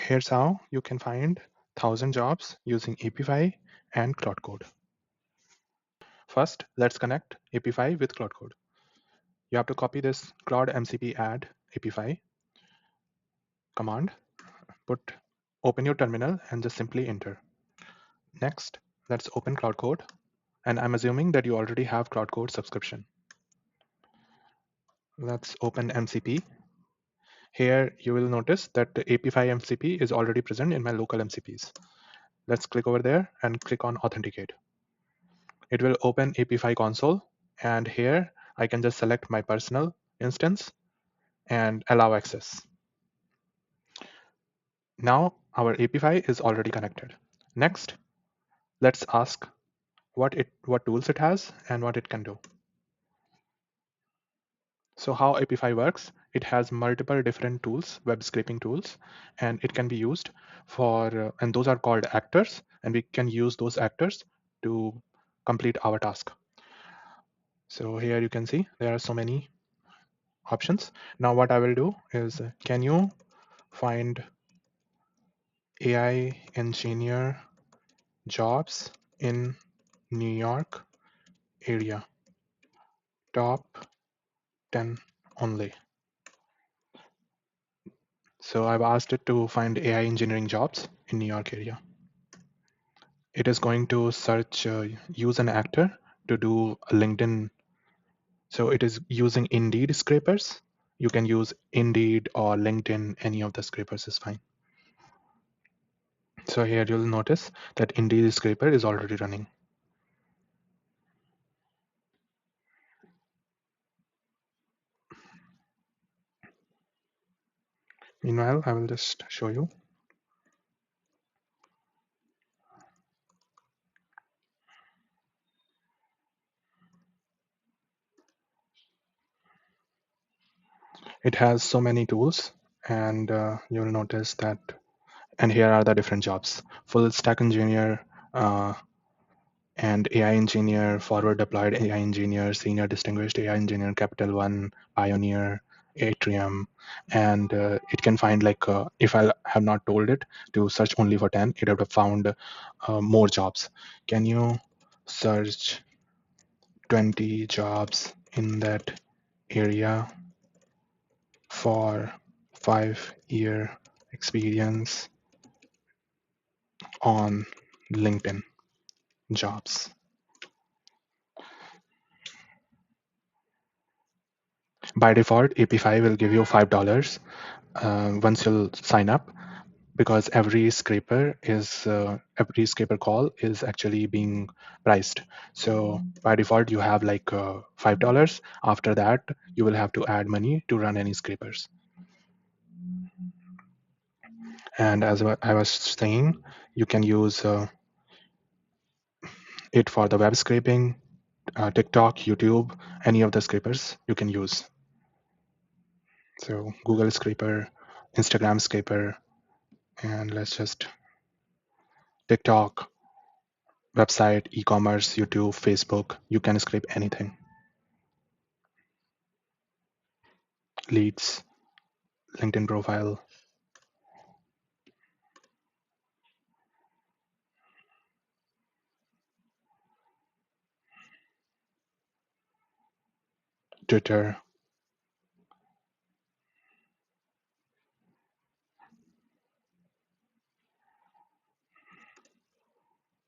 Here's how you can find 1,000 jobs using Apify and Claude Code. First, let's connect Apify with Claude Code. You have to copy this Claude MCP add Apify command, open your terminal and just simply enter. Next, let's open Claude Code. And I'm assuming that you already have Claude Code subscription. Let's open MCP. Here you will notice that the Apify MCP is already present in my local MCPs. Let's click over there and click on Authenticate. It will open Apify console, and here I can just select my personal instance and allow access. Now our Apify is already connected. Next, let's ask what tools it has and what it can do. So how Apify works, it has multiple different tools, web scraping tools, and it can be used for, and those are called actors, and we can use those actors to complete our task. So here you can see there are so many options. Now what I will do is, can you find AI engineer jobs in New York area, top 10 only. So I've asked it to find AI engineering jobs in New York area. It is going to search, use an actor to do a LinkedIn. So it is using Indeed scrapers. You can use Indeed or LinkedIn, any of the scrapers is fine. So here you'll notice that Indeed scraper is already running. Meanwhile, I will just show you. It has so many tools, and you'll notice that, and here are the different jobs: full stack engineer, and AI engineer, forward deployed AI engineer, senior distinguished AI engineer, Capital One, Pioneer, Atrium, and it can find, like, if I have not told it to search only for 10, it would have found more jobs. Can you search 20 jobs in that area for 5-year experience on LinkedIn jobs? By default, Apify will give you $5 once you'll sign up, because every scraper call is actually being priced. So by default, you have like $5. After that, you will have to add money to run any scrapers. And as I was saying, you can use it for the web scraping, TikTok, YouTube, any of the scrapers you can use. So Google scraper, Instagram scraper, and let's just TikTok, website, e-commerce, YouTube, Facebook, you can scrape anything. Leads, LinkedIn profile. Twitter.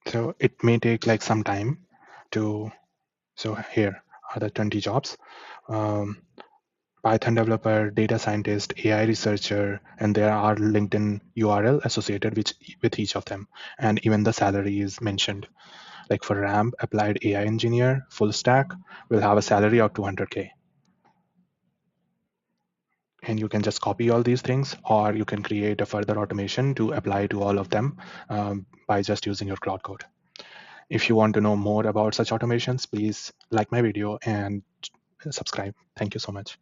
So it may take like some time to, so here are the 20 jobs. Python developer, data scientist, AI researcher, and there are LinkedIn URL associated with each of them. And even the salary is mentioned. Like for RAMP, applied AI engineer, full stack, will have a salary of 200K. And you can just copy all these things, or you can create a further automation to apply to all of them by just using your Claude Code. If you want to know more about such automations, please like my video and subscribe. Thank you so much.